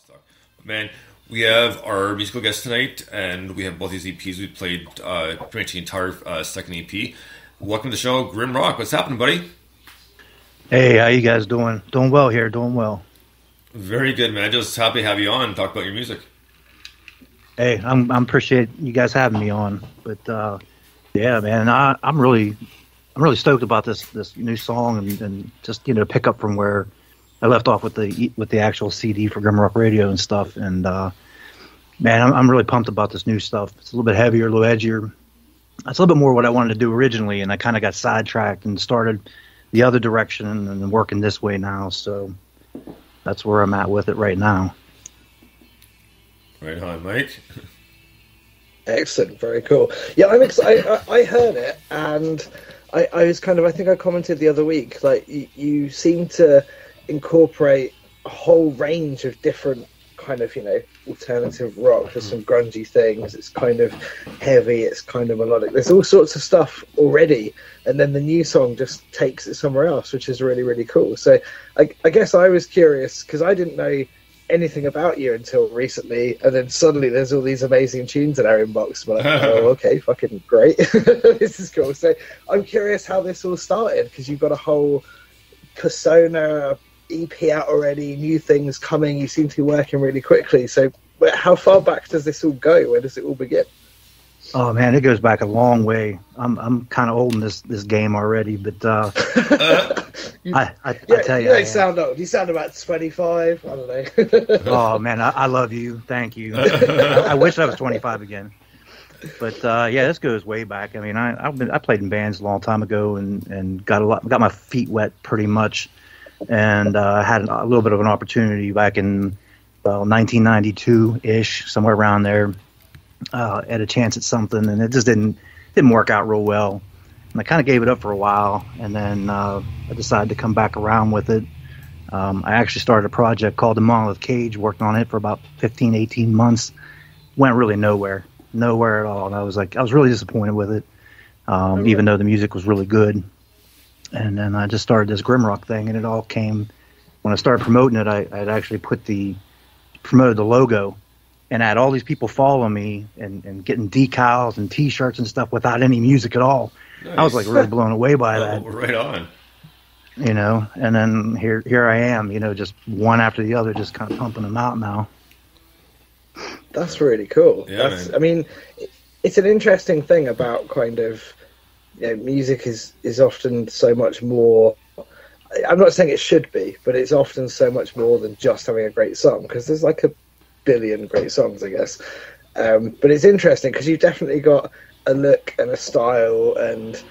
stuck. Man, we have our musical guest tonight, and we have both these EPs. We played pretty much the entire second EP. Welcome to the show, GrimRock. What's happening, buddy? Hey, how you guys doing? Doing well here, doing well. Very good, man. Just happy to have you on and talk about your music. Hey, I'm appreciate you guys having me on. But yeah, man, I'm really stoked about this new song and just pick up from where I left off with the actual CD for GrimRock Radio and stuff. And man, I'm really pumped about this new stuff. It's a little bit heavier, a little edgier. It's a little bit more what I wanted to do originally, and I kind of got sidetracked and started the other direction and working this way now. So that's where I'm at with it right now. Right on, Mike. Excellent, very cool. Yeah, I'm excited. I heard it, and I was kind of, I think I commented the other week, like you seem to incorporate a whole range of different kind of, alternative rock. There's some grungy things, it's kind of heavy, it's kind of melodic. There's all sorts of stuff already, and then the new song just takes it somewhere else, which is really, really cool. So I guess I was curious, because I didn't know anything about you until recently, and then suddenly there's all these amazing tunes in our inbox. We're like, oh, okay, fucking great. This is cool. So I'm curious how this all started, because you've got a whole persona EP out already, new things coming, you seem to be working really quickly. So how far back does this all go? Where does it all begin? Oh man, it goes back a long way. I'm kind of old in this game already, but I tell you, you don't sound old. You sound about 25. I don't know. Oh man, I love you. Thank you. I wish I was 25 again. But yeah, this goes way back. I mean, I played in bands a long time ago and got my feet wet pretty much, and had a little bit of an opportunity back in 1992-ish, somewhere around there. Had a chance at something, and it just didn't work out real well. And I kind of gave it up for a while, and then I decided to come back around with it. I actually started a project called The Monolith Cage, worked on it for about 15, 18 months. Went really nowhere at all. And I was really disappointed with it, even though the music was really good. And then I just started this GrimRock thing, and it all came when I started promoting it. I'd actually promoted the logo, and I had all these people follow me and getting decals and T-shirts and stuff without any music at all. Nice. I was like really blown away by that. Right on. And then here I am, just one after the other, just kind of pumping them out now. That's really cool. Yeah, I mean, it's an interesting thing about kind of, music is often so much more. I'm not saying it should be, but it's often so much more than just having a great song, because there's like a billion great songs, I guess. But it's interesting because you've definitely got a look and a style and,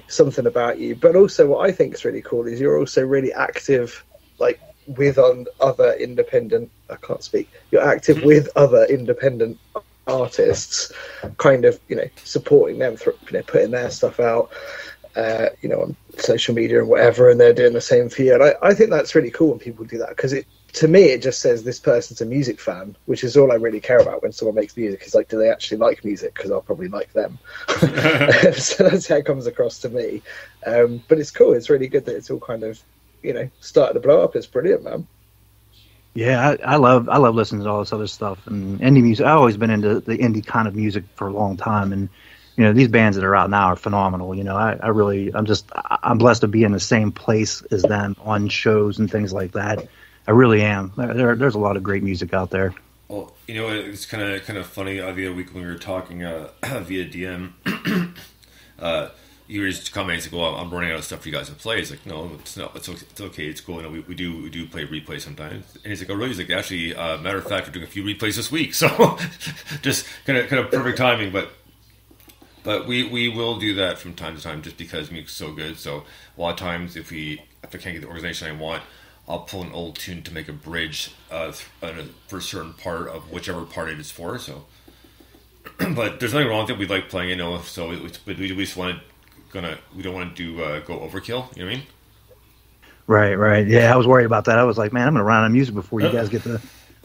something about you. But also what I think is really cool is you're also really active, like with other independent, I can't speak, you're active with other independent artists, kind of, supporting them through, putting their stuff out, on social media and whatever, and they're doing the same for you. And I think that's really cool when people do that, because to me, it just says this person's a music fan, which is all I really care about when someone makes music. Is like, do they actually like music? Because I'll probably like them. So that's how it comes across to me. But it's cool. It's really good that it's all kind of, starting to blow up. It's brilliant, man. Yeah, I love listening to all this other stuff and indie music. I've always been into the indie kind of music for a long time, and these bands that are out now are phenomenal. I'm blessed to be in the same place as them on shows and things like that. I really am. There's a lot of great music out there. Well, it's kind of funny. The other week when we were talking via DM, you were just commenting, like, "Well, I'm running out of stuff for you guys to play." It's like, no, it's not. It's okay. It's cool. We do play replays sometimes. And he's like, "Oh, really?" He's like, "Actually, matter of fact, we're doing a few replays this week." So, just kind of perfect timing. But we will do that from time to time, just because music's so good. So a lot of times, if I can't get the organization I want, I'll pull an old tune to make a bridge for a certain part of whichever part it is for. So, but there's nothing wrong with it. We like playing, So we just we don't want to do go overkill. You know what I mean? Right. Yeah, I was worried about that. I was like, man, I'm gonna run out of music before you guys get to.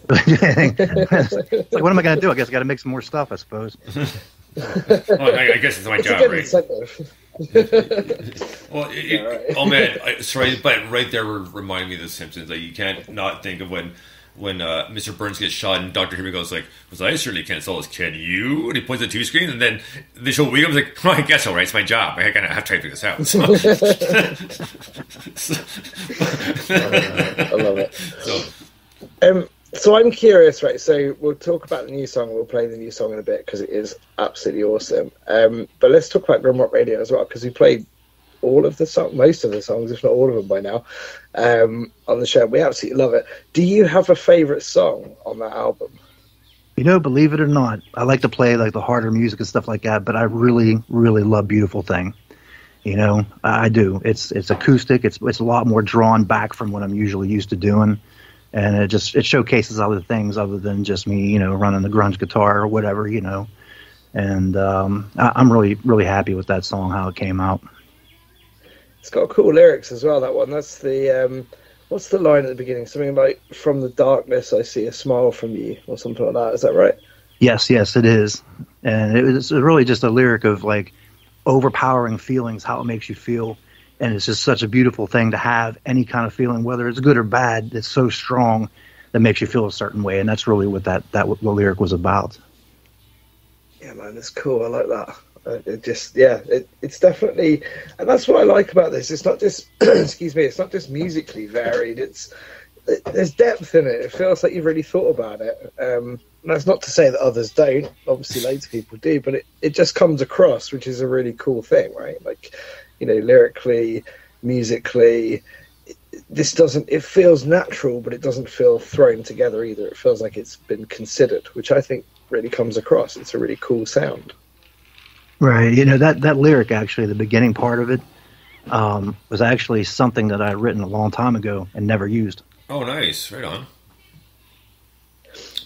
It's like, what am I gonna do? I guess I got to make some more stuff, I suppose. Well, I guess it's my job, right? Well, oh man, sorry, but right there reminded me of The Simpsons. Like, you can't not think of when Mr. Burns gets shot and Dr. Hibbert goes like, "Was I certainly can't solve this, can you?" And he points at two screens, and then they show Williams like, "Well, I guess all right, it's my job. I gotta have to try to figure this out." So, I love it. So I'm curious, right? So we'll talk about the new song. We'll play the new song in a bit because it is absolutely awesome. But let's talk about GrimRock Radio as well, because we played all of the songs, most of the songs, if not all of them by now, on the show. We absolutely love it. Do you have a favorite song on that album? You know, believe it or not, I like to play like the harder music and stuff like that, but I really, really love Beautiful Thing. You know, I do. It's acoustic. It's a lot more drawn back from what I'm usually used to doing. And it showcases other things other than just me, you know, running the grunge guitar or whatever, you know. And I'm really, really happy with that song, how it came out. It's got cool lyrics as well, that one. That's the, what's the line at the beginning? Something like, "From the darkness I see a smile from you," or something like that. Is that right? Yes, it is. And it's really just a lyric of, like, overpowering feelings, how it makes you feel. And it's just such a beautiful thing to have any kind of feeling, whether it's good or bad. It's so strong that makes you feel a certain way, and that's really what the lyric was about. Yeah, man, it's cool. I like that. It's definitely, and that's what I like about this. It's not just, excuse me, it's not just musically varied. There's depth in it. It feels like you've really thought about it. And that's not to say that others don't. Obviously, loads of people do, but it just comes across, which is a really cool thing, right? Like, you know, lyrically, musically, it feels natural, but it doesn't feel thrown together either. It feels like it's been considered, which I think really comes across. It's a really cool sound. Right. You know, that lyric, actually, the beginning part of it, was actually something that I had written a long time ago and never used. Oh, nice. Right on.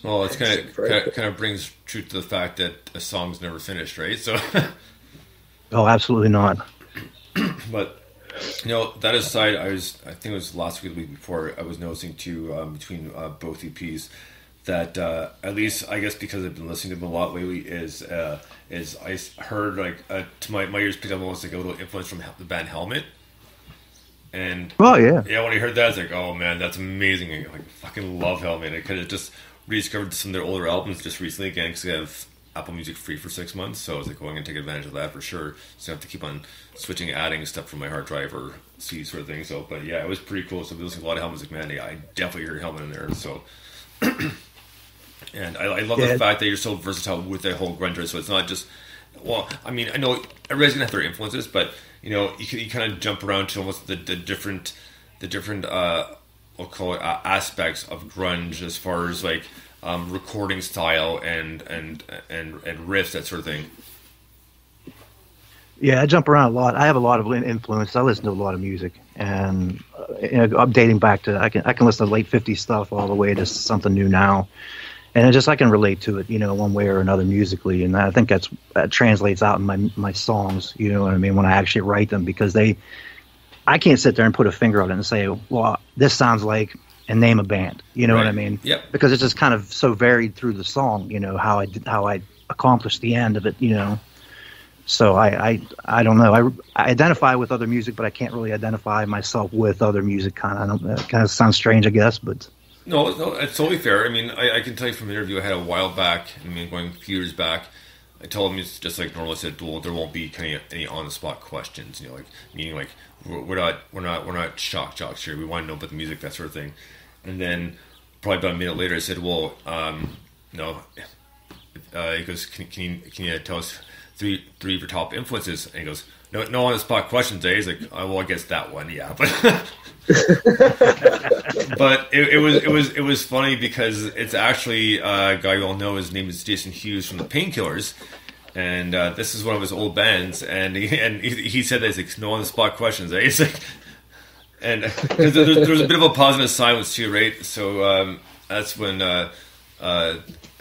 Well, it's kind of brings truth to the fact that a song's never finished, right? So. Oh, absolutely not. But, you know, that aside, I think it was last week or the week before, I was noticing too, between both EPs, that at least, I guess because I've been listening to them a lot lately, is I heard, like, to my ears picked up almost like a little influence from the band Helmet. And oh, yeah. Yeah, when I heard that, I was like, oh man, that's amazing. I fucking love Helmet. I could have just rediscovered some of their older albums just recently again, because I have Apple Music free for 6 months, so I was like, I'm going to take advantage of that for sure. So I have to keep on switching, adding stuff from my hard drive or C sort of thing. So, but yeah, it was pretty cool. So I was listening to a lot of Helmet, like, man, yeah, I definitely hear Helmet in there. So, and I love the fact that you're so versatile with that whole grunge. So it's not just, well, I mean, I know everybody's gonna have their influences, but you know, you kind of jump around to almost the different we'll call it aspects of grunge as far as like. Recording style and riffs, that sort of thing. Yeah, I jump around a lot. I have a lot of influence. I listen to a lot of music, and you know, I'm dating back to I can listen to late '50s stuff all the way to something new now, and I can relate to it, you know, one way or another musically, and I think that translates out in my songs. You know what I mean? When I actually write them, because I can't sit there and put a finger on it and say, well, this sounds like. And name a band, you know what I mean? Yep. Because it's just kind of so varied through the song, you know, how I accomplished the end of it, you know. So I don't know. I identify with other music, but I can't really identify myself with other music. Kind of sounds strange, I guess, but no, it's totally fair. I mean, I can tell you from an interview I had a while back. I mean, going a few years back. I told him it's just like normal. I said, well, there won't be any on the spot questions, you know, like meaning like we're not shock jocks here. We want to know about the music, that sort of thing. And then probably about a minute later, I said, well, no. He goes, can you tell us three of your top influences? And he goes, no on the spot questions. He's like, oh, well, I guess that one, yeah. But but it was funny because it's actually a guy you all know. His name is Jason Hughes from the Painkillers. And this is one of his old bands, and he said that he's like, no on the spot questions. He's like, and because there's a bit of a pause and a silence too, right? So that's when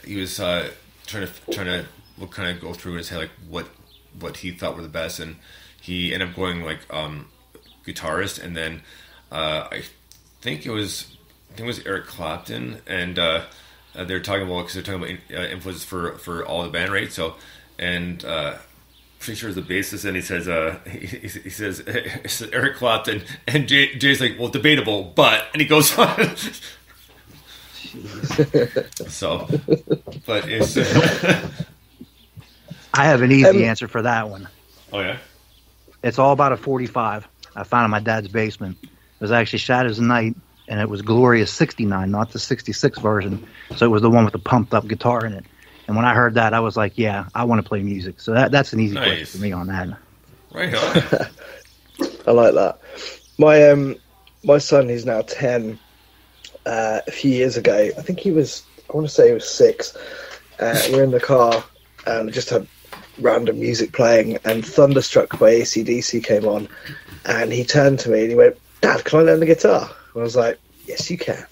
he was trying to kind of go through his head like what he thought were the best, and he ended up going like guitarist, and then I think it was Eric Clapton, and they're talking about influences for all the band, right? So. And pretty sure it's the bassist, and he says Eric Clapton, and Jay's like, well, debatable, but, and he goes on. So, but it's. I have an easy answer for that one. Oh yeah. It's all about a 45 I found in my dad's basement. It was actually Shadows of Night, and it was Glorious 69, not the 66 version. So it was the one with the pumped up guitar in it. And when I heard that, I was like, yeah, I want to play music. So that's an easy question for me on that. Right on. I like that. My son, who's now 10, a few years ago, I think I want to say he was 6. We're in the car and just had random music playing, and Thunderstruck by AC/DC came on, and he turned to me and he went, "Dad, can I learn the guitar?" And I was like, "Yes, you can."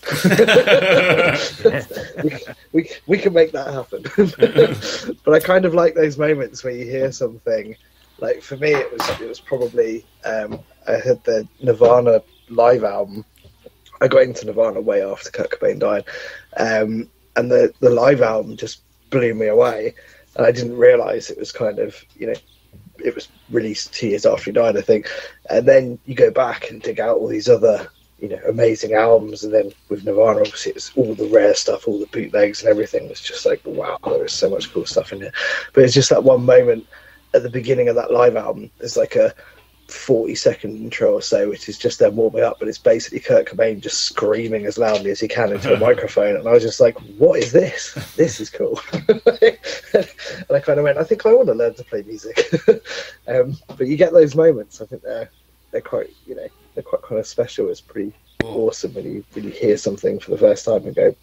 we can make that happen. But I kind of like those moments where you hear something. Like for me, it was probably I heard the Nirvana live album. I got into Nirvana way after Kurt Cobain died, and the live album just blew me away. And I didn't realise it was kind of, it was released 2 years after he died, I think. And then you go back and dig out all these other, amazing albums. And then with Nirvana, obviously, it's all the rare stuff, all the bootlegs and everything. It's just like, wow, there is so much cool stuff in here. But it's just that one moment at the beginning of that live album. There's like a 40-second intro or so, which is just them warming up, but it's basically Kurt Cobain just screaming as loudly as he can into a microphone, and I was just like, what is this? This is cool. And I kind of went, I think I want to learn to play music. But you get those moments. I think they're quite, they're quite kind of special. It's pretty awesome when you hear something for the first time and go,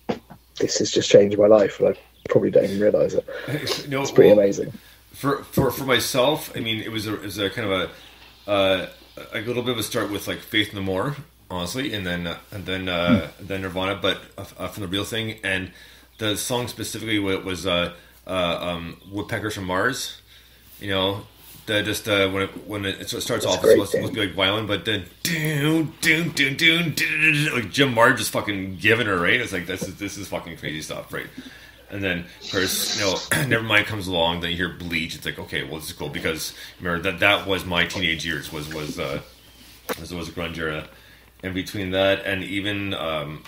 this has just changed my life, and I probably don't even realise it. It's pretty amazing. For myself, I mean, it was a kind of a little bit of a start with like Faith No More, honestly, and then Nirvana, but from the Real Thing, and the song specifically was Woodpeckers from Mars. When it starts off, it's supposed to be like violent, but then like Jim Marge is fucking giving her, right? It's like this is fucking crazy stuff, right? And then, of course, Nevermind comes along. Then you hear Bleach. It's like, okay, well, this is cool because remember that was my teenage years. Was a grunge era, and between that and even a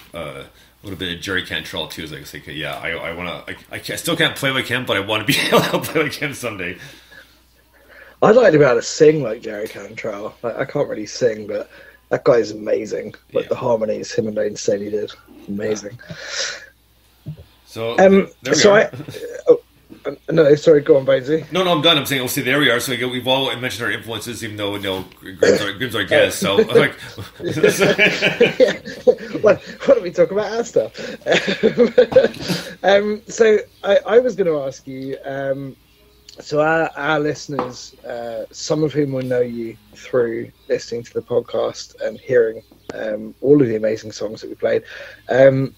little bit of Jerry Cantrell too. Is like, yeah, I want to. I still can't play like him, but I want to be able to play like him someday. I'd like to be able to sing like Jerry Cantrell. I can't really sing, but that guy is amazing. Like the harmonies, him and Lane Staley did, amazing. So, no, sorry, go on, Bonesy. No, I'm done. I'm saying, see, there we are. So we've all mentioned our influences, even though Grim's our guest. So, like, why don't we talk about our stuff? So I was going to ask you. So our listeners, some of whom will know you through listening to the podcast and hearing all of the amazing songs that we played.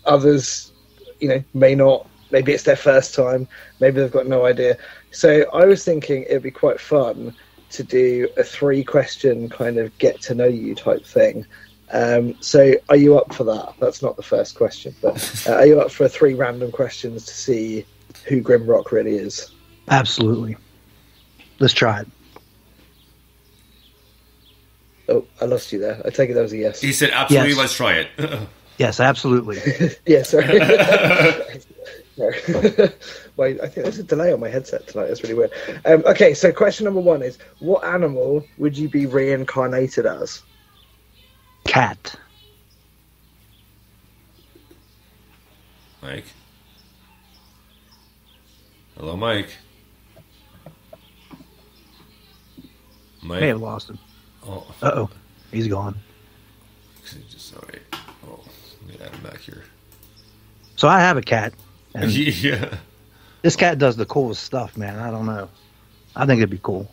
Others, may not. Maybe it's their first time. Maybe they've got no idea. So I was thinking it'd be quite fun to do a 3-question kind of get to know you type thing. So are you up for that? That's not the first question, but are you up for 3 random questions to see who GrimRock really is? Absolutely. Let's try it. Oh, I lost you there. I take it that was a yes. He said, absolutely, yes. Let's try it. Yes, absolutely. Yeah, sorry. Wait, I think there's a delay on my headset tonight. That's really weird. Okay, so question number 1 is, what animal would you be reincarnated as? Cat. Mike? Hello, Mike? May have lost him. Oh. Uh-oh. He's gone. Sorry. Oh, let me add him back here. So I have a cat. And yeah. This cat does the coolest stuff, man. I don't know. I think it'd be cool.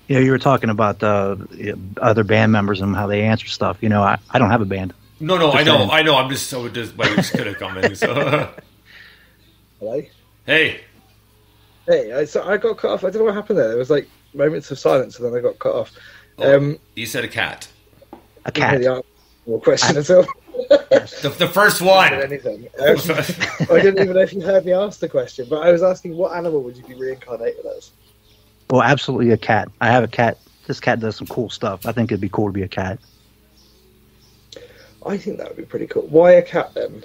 You were talking about other band members and how they answer stuff. I don't have a band. No, I know. I'm just kind of commenting. So. Hello? Hey. So I got cut off. I don't know what happened there. There was like moments of silence, and then I got cut off. You said a cat. A cat. More question at all. The first one. Anything. I didn't even know if you heard me ask the question, but I was asking, what animal would you be reincarnated as? Well, absolutely a cat. I have a cat. This cat does some cool stuff. I think it'd be cool to be a cat. I think that would be pretty cool. Why a cat then?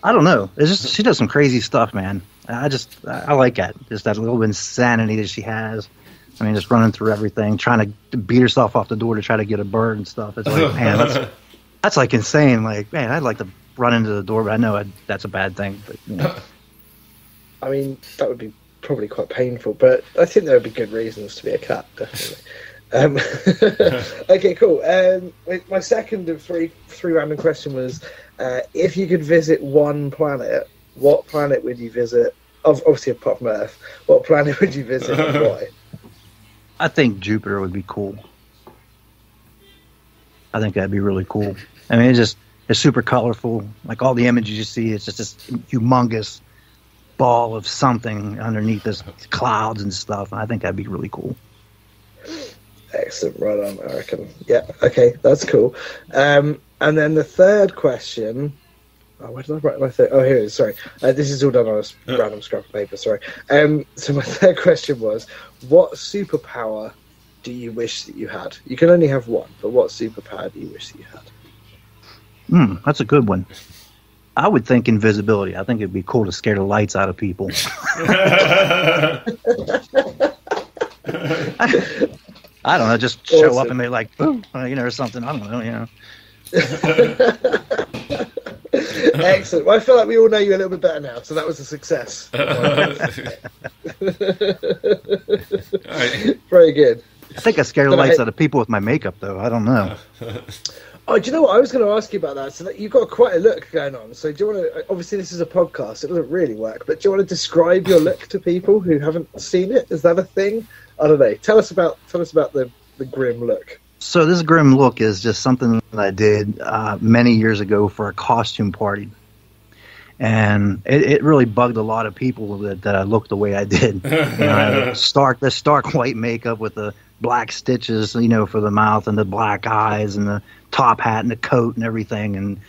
I don't know. It's just she does some crazy stuff, man. I like that. Just that little insanity that she has. I mean, just running through everything, trying to beat herself off the door to try to get a bird and stuff. It's like, man, that's like insane. Like, man, I'd like to run into the door, but I know that's a bad thing. But you know. I mean, that would be probably quite painful, but I think there would be good reasons to be a cat, definitely. Okay, cool. My second of three random question was, if you could visit one planet, what planet would you visit? Obviously, apart from Earth, what planet would you visit and why? I think Jupiter would be cool. I think that'd be really cool. I mean, it's super colorful. Like all the images you see, it's just this humongous ball of something underneath this clouds and stuff. I think that'd be really cool. Excellent, right on, I reckon. Yeah, okay, that's cool. And then the third question. Oh, where did I write my third? Oh, here it is. Sorry, this is all done on a random scrap of paper. Sorry. So my third question was, what superpower do you wish that you had? You can only have one, but what superpower do you wish that you had? That's a good one. I would think invisibility. I think it'd be cool to scare the lights out of people. I don't know, just show up and be like, boom, or something. I don't know, Excellent. Well, I feel like we all know you a little bit better now, so that was a success. Very good. I think I scare the lights out of people with my makeup, though. I don't know. Oh, do you know what? I was going to ask you about that. So that you've got quite a look going on. So do you want to? Obviously, this is a podcast. It doesn't really work. But do you want to describe your look to people who haven't seen it? Is that a thing? I don't know. Tell us about the grim look. So this grim look is just something that I did many years ago for a costume party, and it really bugged a lot of people that I looked the way I did. I had the stark white makeup with the black stitches, for the mouth and the black eyes and the top hat and the coat and everything. And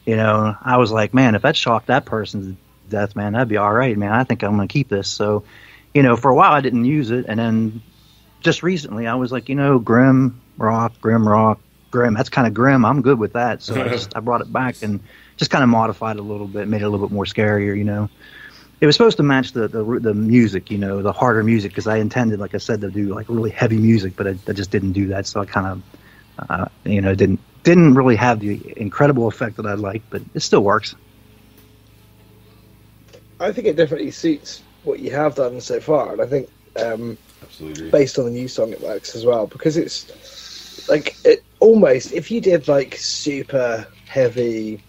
I was like, man, if that shocked that person to death, man, that'd be all right, man. I think I'm gonna keep this. So, for a while I didn't use it, and then just recently I was like, GrimRock, grim. That's kind of grim. I'm good with that. So I brought it back and just kind of modified it a little bit, made it a little bit more scarier. It was supposed to match the music, the harder music, because I intended, like I said, to do like really heavy music, but I just didn't do that. So I kind of, didn't really have the incredible effect that I'd like, but it still works. I think it definitely suits what you have done so far, and I think absolutely based on the new song it works as well, because it's like it almost, if you did like super heavy,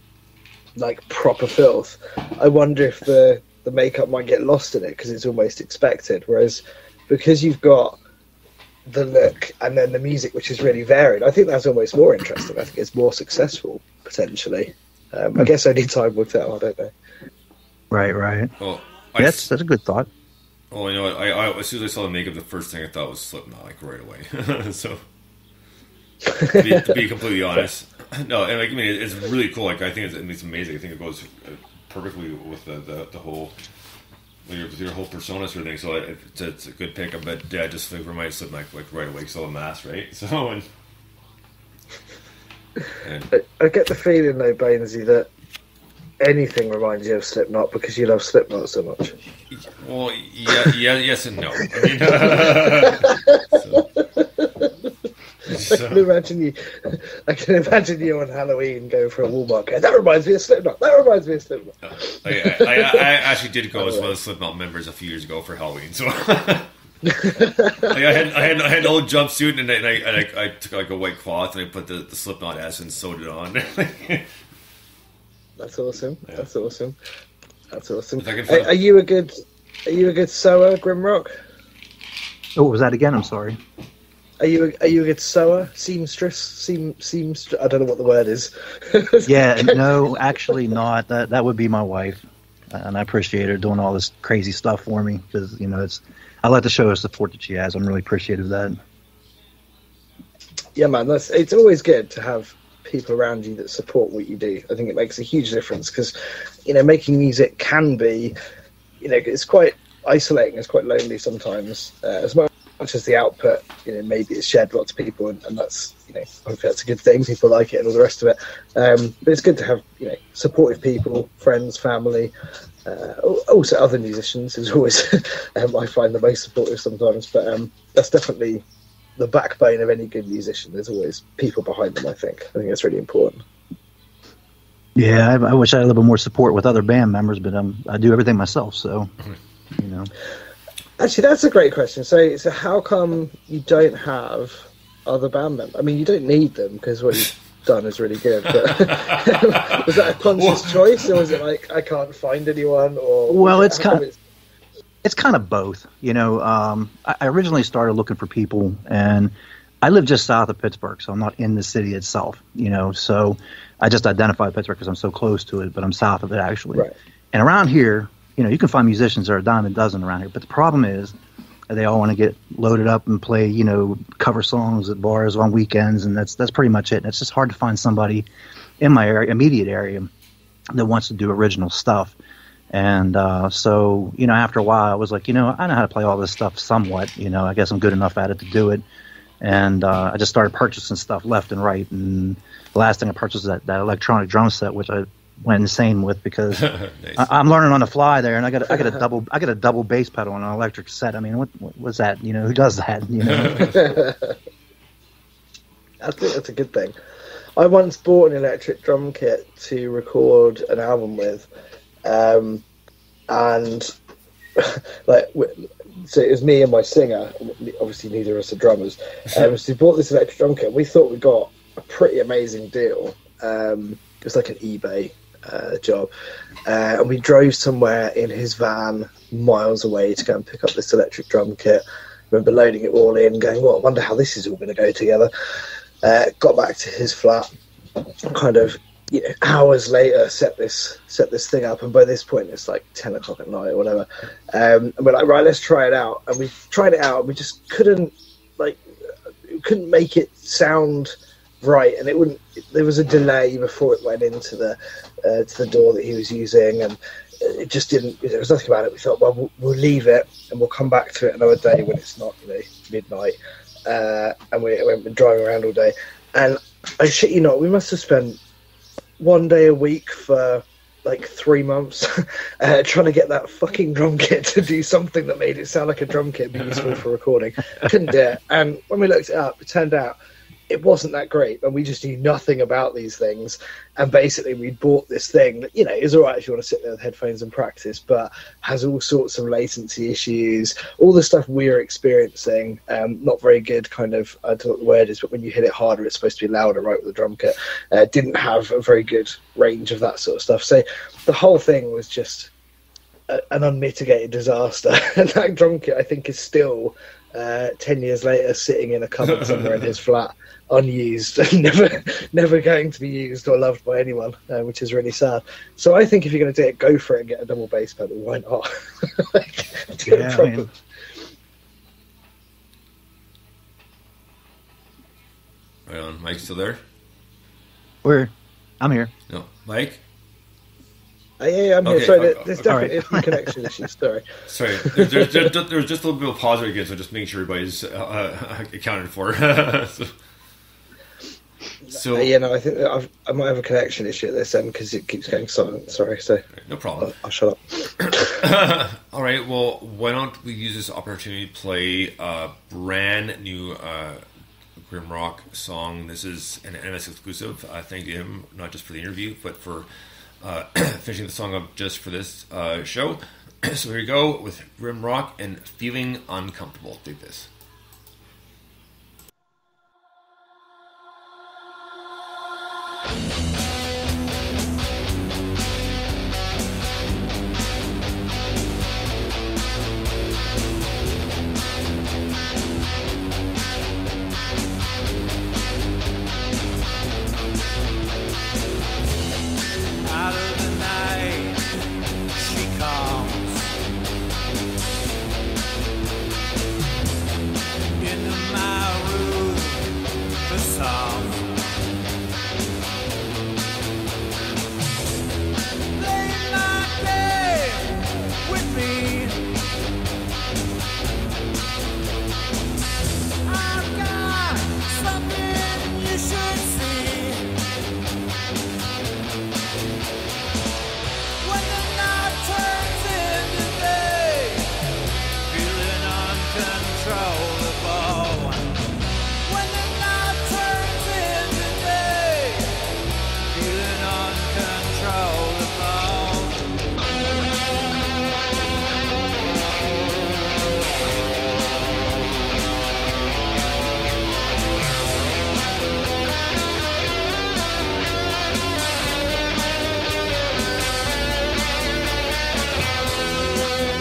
like proper filth, I wonder if the makeup might get lost in it because it's almost expected, whereas because you've got the look and then the music, which is really varied, I think that's almost more interesting. I think it's more successful potentially. I guess only time will tell. I don't know. Right. Well, that's a good thought. Oh, you know what? I as soon as I saw the makeup, the first thing I thought was Slipknot, like right away. So, to be completely honest, no, and like, I mean, it's really cool. Like, I think it's amazing. I think it goes perfectly with the whole with your whole persona sort of thing. So it's a good pick. But yeah, just like reminds Slipknot like right away. So a mask, right? So and I get the feeling though, Bainesy, that anything reminds you of Slipknot because you love Slipknot so much. Well, yeah, yes and no. I can imagine you on Halloween going for a Walmart. Going, that reminds me of Slipknot. I actually did go as one of the Slipknot members a few years ago for Halloween. So I had an old jumpsuit and I took like a white cloth and I put the Slipknot S and sewed it on. That's awesome. Yeah. That's awesome. Are you a good sewer, GrimRock? Oh, what was that again? I'm sorry. Are you a good sewer? Seamstress? I don't know what the word is. Yeah, no, actually not. That would be my wife. And I appreciate her doing all this crazy stuff for me because, I like to show her support that she has. I'm really appreciative of that. Yeah, man, it's always good to have people around you that support what you do. I think it makes a huge difference because, making music can be, it's quite isolating, it's quite lonely sometimes. As much much as the output, maybe it's shared with lots of people, and that's, hopefully that's a good thing. People like it and all the rest of it. But it's good to have, supportive people, friends, family, also other musicians is always, I find the most supportive sometimes. But that's definitely the backbone of any good musician. There's always people behind them. I think that's really important. Yeah, I wish I had a little bit more support with other band members, but I do everything myself, so Actually, that's a great question. So how come you don't have other band members? I mean, you don't need them because what you've done is really good. But was that a conscious choice, or was it like I can't find anyone? Or well, it's kind of both. I originally started looking for people, and I live just south of Pittsburgh, so I'm not in the city itself. So I just identified Pittsburgh because I'm so close to it, but I'm south of it actually. Right. And around here, you can find musicians that are a dime a dozen around here, but the problem is they all want to get loaded up and play, cover songs at bars on weekends, and that's pretty much it. And it's just hard to find somebody in my immediate area that wants to do original stuff. And so, after a while, I was like, I know how to play all this stuff somewhat. I guess I'm good enough at it to do it. And I just started purchasing stuff left and right. And the last thing I purchased was that electronic drum set, which I went insane with because nice. I'm learning on the fly there, and I got a double bass pedal on an electric set. I mean, what was that? Who does that? I think that's a good thing. I once bought an electric drum kit to record an album with, and so it was me and my singer. Obviously, neither of us are drummers. So we bought this electric drum kit. We thought we got a pretty amazing deal. It was like an eBay job, and we drove somewhere in his van miles away to go and pick up this electric drum kit. I remember loading it all in, going, "Well, I wonder how this is all going to go together." Got back to his flat, kind of hours later, set this thing up, and by this point it's like 10 o'clock at night or whatever. And we're like, right, let's try it out. And we tried it out, and we just couldn't make it sound right, and there was a delay before it went into the to the door that he was using, and it just didn't. There was nothing about it. We thought, well, we'll leave it and we'll come back to it another day when it's not midnight. And we went driving around all day, and I shit you not, we must have spent one day a week for like 3 months trying to get that fucking drum kit to do something that made it sound like a drum kit and be useful for recording. Couldn't do it. And when we looked it up, it turned out it wasn't that great, and we just knew nothing about these things. And basically we bought this thing that, is all right if you want to sit there with headphones and practice, but has all sorts of latency issues, all the stuff we're experiencing. Not very good, kind of, I don't know what the word is, but when you hit it harder, it's supposed to be louder, right, with the drum kit. Didn't have a very good range of that sort of stuff. So the whole thing was just an unmitigated disaster. And that drum kit, I think, is still 10 years later sitting in a cupboard somewhere in his flat, unused, and never going to be used or loved by anyone, which is really sad. So I think if you're going to do it, go for it and get a double bass pedal. Why not? Right on. Mike, still there? I'm here. No, Mike. Yeah, I'm here. Okay, Sorry, there's definitely right. a few connection issues. Sorry. There's just a little bit of pause again, so just making sure everybody's accounted for. So I think that I might have a connection issue at this end because it keeps going silent. Sorry, so no problem. I'll shut up. All right. Well, why don't we use this opportunity to play a brand new GrimRock song? This is an NMS exclusive. I thank him not just for the interview, but for finishing the song up just for this show. So here we go with GrimRock and Feeling Uncomfortable. Dig this. Out of the night, she comes.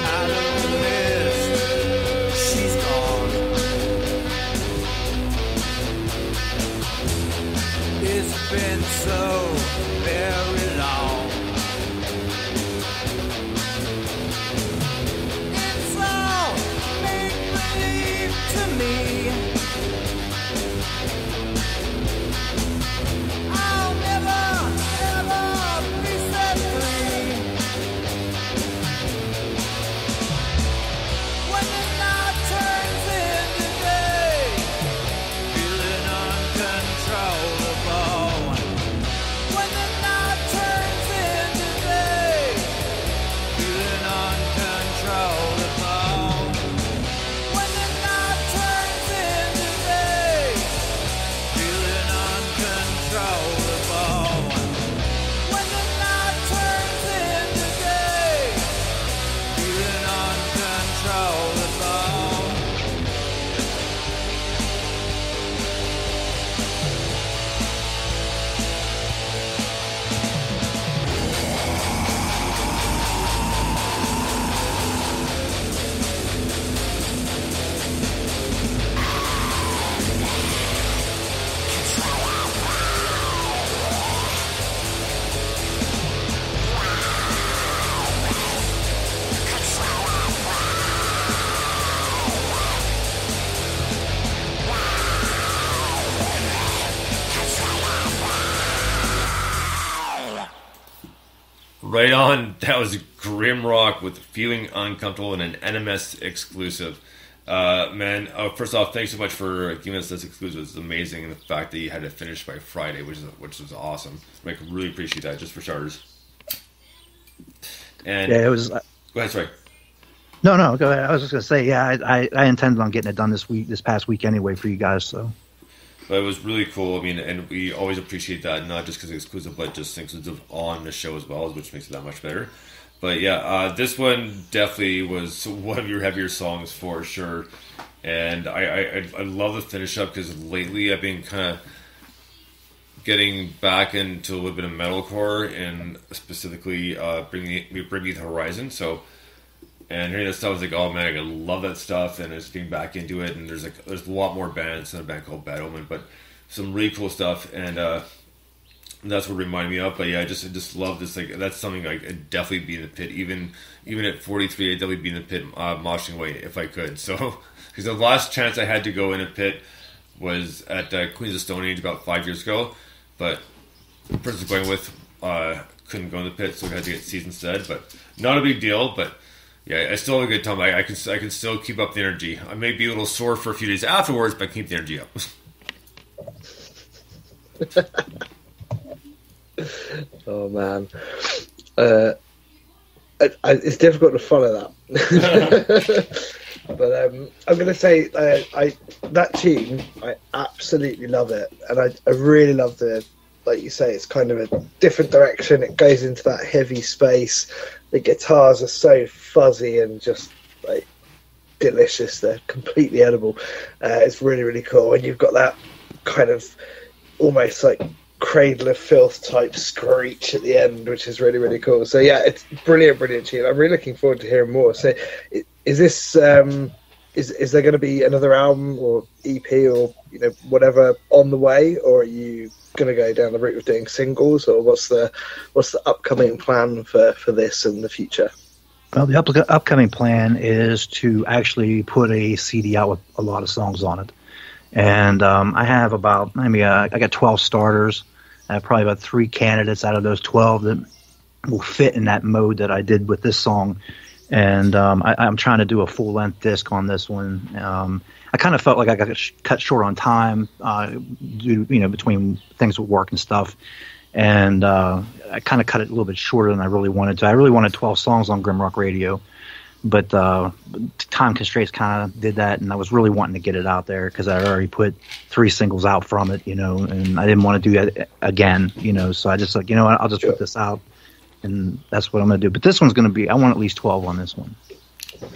Out of the mist, she's gone. It's been so very long. It's all make-believe to me. I'll never, ever be set free. When the night turns into day, feeling uncontrollable. When the night turns into day, feeling uncontrollable. When the night turns into day, feeling uncontrollable. When the night turns into day, feeling uncontrollable. Right on. That was GrimRock with Feeling Uncomfortable and an NMS exclusive. Man, first off, thanks so much for giving us this exclusive. It's amazing, and the fact that you had it finished by Friday, which was awesome. I really appreciate that, just for starters. And Yeah, it was. go ahead, sorry. No, go ahead. I was just gonna say, yeah, I intended on getting it done this past week anyway for you guys. So. But it was really cool. I mean, and we always appreciate that, not just because it's exclusive, but just exclusive on the show as well, which makes it that much better. But yeah, this one definitely was one of your heavier songs for sure. And I love the finish up because lately I've been kind of getting back into a little bit of metalcore and specifically Bring Me the Horizon. So, and hearing that stuff, I was like, oh man, I love that stuff, and just getting back into it. And there's a lot more bands, another band called Bad Omen, but some really cool stuff, and that's what reminded me of. But yeah, I just love this. Like, that's something I'd definitely be in the pit, even at 43. I'd definitely be in the pit, moshing away if I could. So, because the last chance I had to go in a pit was at Queens of Stone Age about 5 years ago, but the person going with couldn't go in the pit, so we had to get seats instead. But not a big deal, but. Yeah, I still have a good time. I can still keep up the energy. I may be a little sore for a few days afterwards, but I keep the energy up. Oh man, it's difficult to follow that. But I'm going to say that tune, I absolutely love it, and I really love like you say, it's kind of a different direction. It goes into that heavy space. The guitars are so fuzzy and just like delicious. They're completely edible. It's really, really cool. And you've got that kind of almost like Cradle of Filth type screech at the end, which is really, really cool. So yeah, it's brilliant tune. I'm really looking forward to hearing more. So is this is there going to be another album or EP or whatever on the way, or are you going to go down the route of doing singles, or what's the upcoming plan for this and the future? Well, the upcoming plan is to actually put a CD out with a lot of songs on it, and I have about I got 12 starters. I have probably about 3 candidates out of those 12 that will fit in that mode that I did with this song. And I'm trying to do a full-length disc on this one. I kind of felt like I got cut short on time, between things with work and stuff. And I kind of cut it a little bit shorter than I really wanted to. I really wanted 12 songs on GrimRock Radio. but time constraints kind of did that, and I was really wanting to get it out there because I had already put 3 singles out from it, you know, and I didn't want to do that again, you know. So I just like, you know what, I'll just put this out, and that's what I'm going to do. But this one's going to be, I want at least 12 on this one.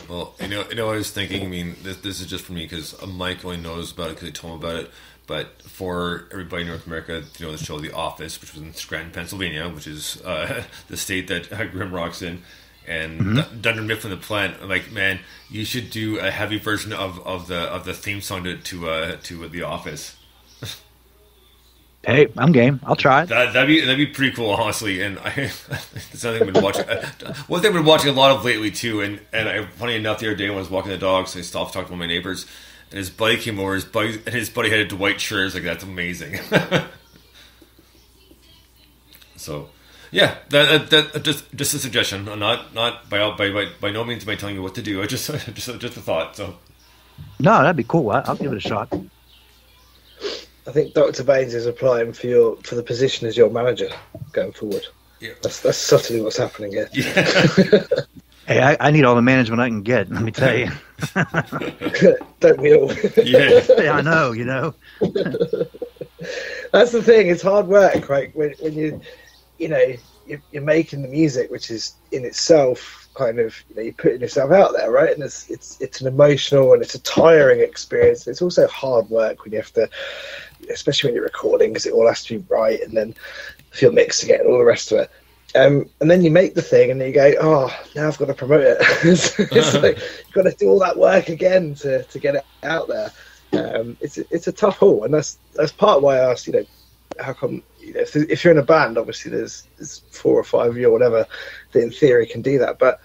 Well, you know, I was thinking. I mean, this is just for me because Mike only knows about it because he told me about it. But for everybody in North America, you know, the show The Office, which was in Scranton, Pennsylvania, which is the state that GrimRock's in, and Dunder Mifflin the Plant. I'm like, man, you should do a heavy version of the theme song to The Office. Hey, I'm game. I'll try it. That'd be pretty cool, honestly. And it's something I've been watching. One thing I've been watching a lot of lately too. And funny enough, the other day when I was walking the dogs, I stopped talking to my neighbors, and his buddy came over. His buddy had a Dwight shirt. I was like, that's amazing. So, yeah, that just a suggestion. I'm not by no means am I telling you what to do. I just a thought. So, no, that'd be cool. I'll give it a shot. I think Dr. Baines is applying for the position as your manager going forward. Yeah. That's subtly what's happening here. Yeah. Hey, I need all the management I can get. Let me tell you. Don't we all? Yeah. Yeah, I know. You know. That's the thing. It's hard work, right? When you're making the music, which is in itself kind of, you know, you're putting yourself out there, right? And it's an emotional and it's a tiring experience. It's also hard work when you have to, especially when you're recording, because it all has to be right, and then if you're mixing it and all the rest of it. And then you make the thing and then you go, oh, now I've got to promote it. It's like you've got to do all that work again to get it out there. It's a tough haul, and that's part of why I asked, you know, how come, you know, if you're in a band, obviously there's 4 or 5 of you or whatever that in theory can do that, but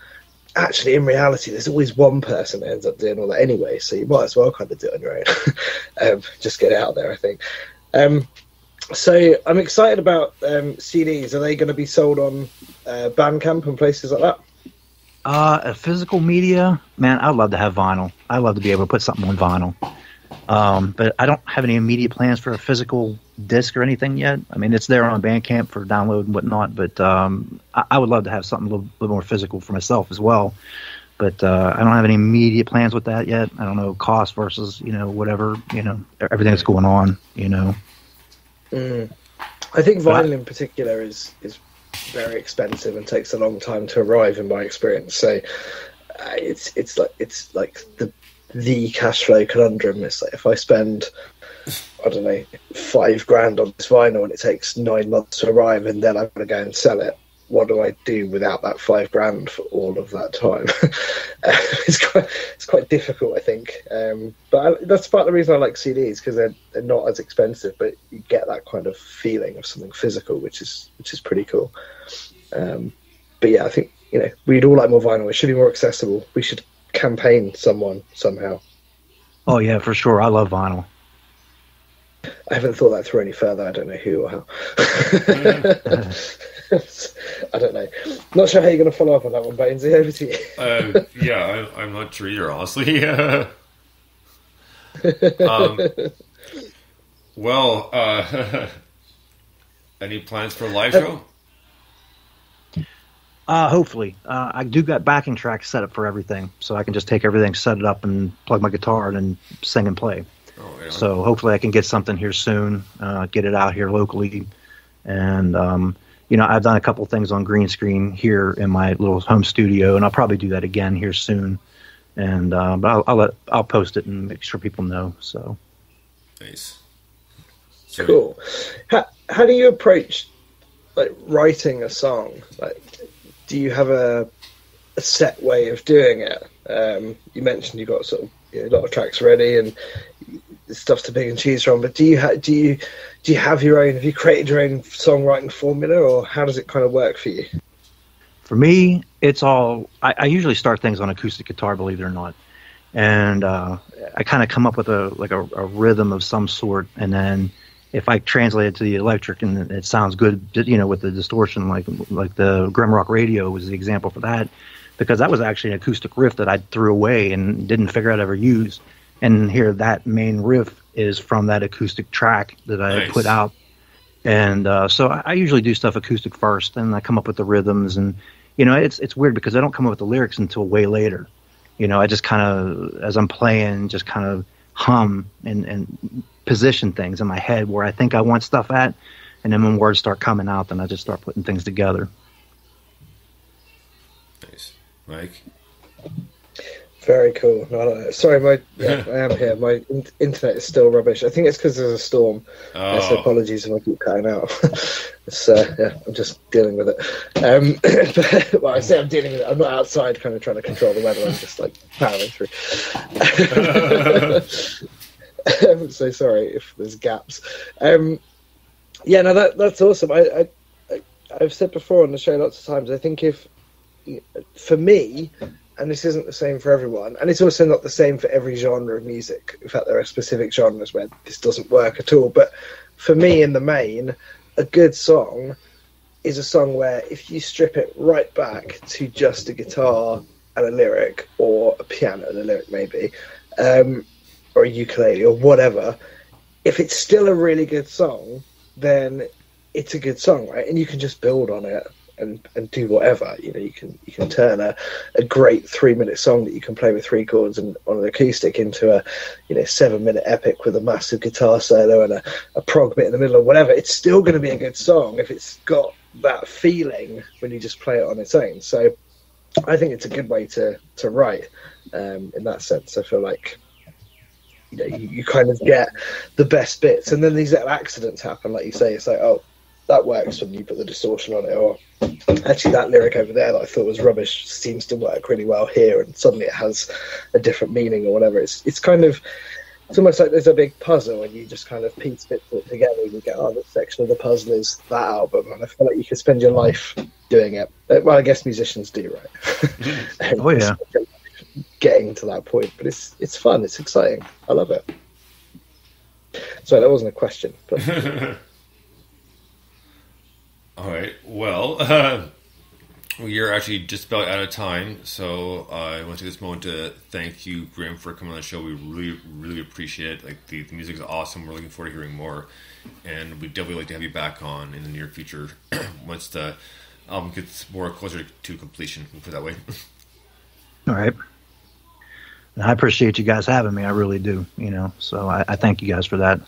actually in reality there's always one person that ends up doing all that anyway, so you might as well kind of do it on your own. Just get it out there, I think. So I'm excited about CDs. Are they going to be sold on Bandcamp and places like that? A physical media, man, I'd love to have vinyl. I'd love to be able to put something on vinyl. But I don't have any immediate plans for a physical disc or anything yet. I mean, it's there on Bandcamp for download and whatnot, but I would love to have something a little more physical for myself as well. But I don't have any immediate plans with that yet. I don't know, cost versus, you know, whatever, you know, everything that's going on, you know. I think vinyl in particular is very expensive and takes a long time to arrive, in my experience. So it's like the cash flow conundrum. It's like if I spend, I don't know, $5,000 on this vinyl and it takes 9 months to arrive, and then I'm going to go and sell it, what do I do without that $5,000 for all of that time? It's quite difficult, I think. But that's part of the reason I like CDs, because they're not as expensive, but you get that kind of feeling of something physical, which is pretty cool. But yeah, I think, you know, we'd all like more vinyl. It should be more accessible. We should campaign someone somehow. Oh yeah, for sure. I love vinyl. I haven't thought that through any further. I don't know who or how. I don't know. Not sure how you're going to follow up on that one, Bainesy. Over to you. Yeah, I'm not sure either, honestly. Well, any plans for a live show? Hopefully. I do got backing tracks set up for everything, so I can just take everything, set it up, and plug my guitar and then sing and play. Oh, yeah. So hopefully I can get something here soon, get it out here locally. And, you know, I've done a couple things on green screen here in my little home studio, and I'll probably do that again here soon. And but I'll post it and make sure people know. So Nice. So, cool. How do you approach like writing a song? Like, do you have a set way of doing it? You mentioned you got sort of, you know, a lot of tracks ready and stuff to pick and choose from, but do you have your own? Have you created your own songwriting formula, or how does it kind of work for you? For me, it's all. I usually start things on acoustic guitar, believe it or not, and I kind of come up with a rhythm of some sort, and then if I translate it to the electric and it sounds good, you know, with the distortion, like the GrimRock radio was the example for that, because that was actually an acoustic riff that I threw away and didn't figure out ever use. And here, that main riff is from that acoustic track that I put out. And so I usually do stuff acoustic first, and I come up with the rhythms. And it's weird because I don't come up with the lyrics until way later. I just kind of, as I'm playing, just kind of hum and position things in my head where I think I want stuff at, and then when words start coming out, then I just start putting things together. Nice. Mike? Very cool. No, sorry, I am here. My internet is still rubbish. I think it's because there's a storm. So apologies if I keep cutting out. I'm just dealing with it. Well, I say I'm dealing with it. I'm not outside kind of trying to control the weather. I'm just like powering through. So sorry if there's gaps. That's awesome. I've said before on the show lots of times, I think for me, and this isn't the same for everyone, and it's also not the same for every genre of music. In fact, there are specific genres where this doesn't work at all. But for me, in the main, a good song is a song where if you strip it right back to just a guitar and a lyric, or a piano and a lyric maybe, or a ukulele or whatever, if it's still a really good song, then it's a good song, right? And you can just build on it and do whatever. You can turn a great 3-minute song that you can play with 3 chords and on an acoustic into a 7-minute epic with a massive guitar solo and a prog bit in the middle or whatever. It's still going to be a good song if it's got that feeling when you just play it on its own. So I think it's a good way to write in that sense. I feel like you kind of get the best bits, and then these little accidents happen, like you say. It's like, oh, that works when you put the distortion on it, or actually that lyric over there that I thought was rubbish seems to work really well here, and suddenly it has a different meaning or whatever. It's almost like there's a big puzzle and you just kind of piece bits of it together and you get, oh, this section of the puzzle is that album, and I feel like you could spend your life doing it. Well, I guess musicians do, right? Oh yeah. Getting to that point, but it's fun, it's exciting, I love it. Sorry, that wasn't a question, but all right, well, we're actually just about out of time, so I want to take this moment to thank you, Grim, for coming on the show. We really, really appreciate it. Like, the music is awesome. We're looking forward to hearing more, and we'd definitely like to have you back on in the near future once the album gets more closer to completion, we'll put it that way. All right. And I appreciate you guys having me. I really do, so I thank you guys for that.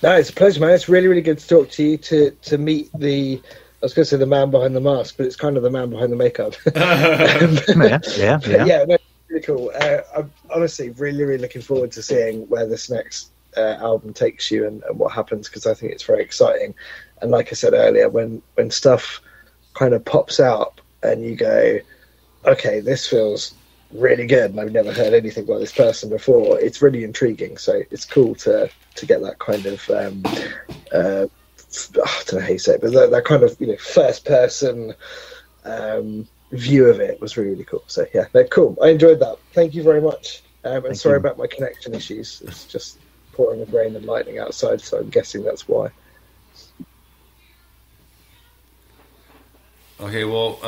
No, it's a pleasure, man. It's really, really good to talk to you, to meet I was going to say the man behind the mask, but it's kind of the man behind the makeup. Yeah. Yeah, no, really cool. I'm honestly really, really looking forward to seeing where this next album takes you and what happens, because I think it's very exciting. And like I said earlier, when stuff kind of pops out and you go, okay, this feels really good and I've never heard anything about this person before, it's really intriguing. So it's cool to get that kind of I don't know how you say it, but that kind of first person view of it was really, really cool. So yeah, they're cool. I enjoyed that. Thank you very much. And sorry about my connection issues. It's just pouring with rain and lightning outside, so I'm guessing that's why. Okay, well,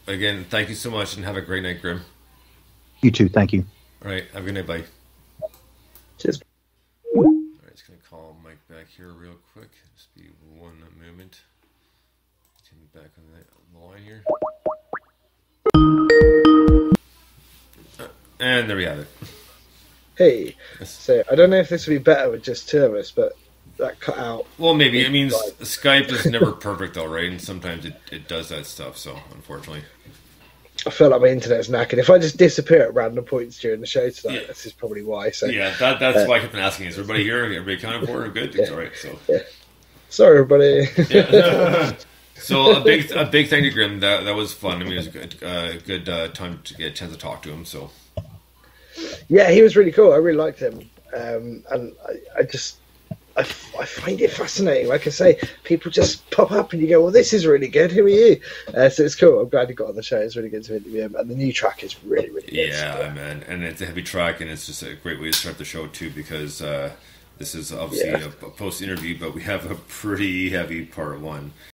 again, thank you so much and have a great night, Grim. You too. Thank you. All right, have a good night, bye. Cheers. All right, just going to call Mike back here real quick. Just be one moment. Get him back on the line here. And there we have it. Hey, so I don't know if this would be better with just 2 of us, but that cut out. Well, maybe. I mean, Skype is never perfect, though, right? And sometimes it does that stuff, so unfortunately. I feel like my internet's knackered. If I just disappear at random points during the show tonight, this is probably why. So yeah, that's why I kept asking. Is everybody here? Everybody accounted for? Good? Yeah. All right, so. Yeah. Sorry, everybody. Yeah. So a big thank you, Grim. That was fun. I mean, it was a good time to get a chance to talk to him, so. Yeah, he was really cool. I really liked him. And I find it fascinating. Like I say, people just pop up and you go, well, this is really good. Who are you? So it's cool. I'm glad he got on the show. It's really good to interview him. And the new track is really, really good. Yeah, man. And it's a heavy track, and it's just a great way to start the show, too, because this is obviously a post-interview, but we have a pretty heavy part 1.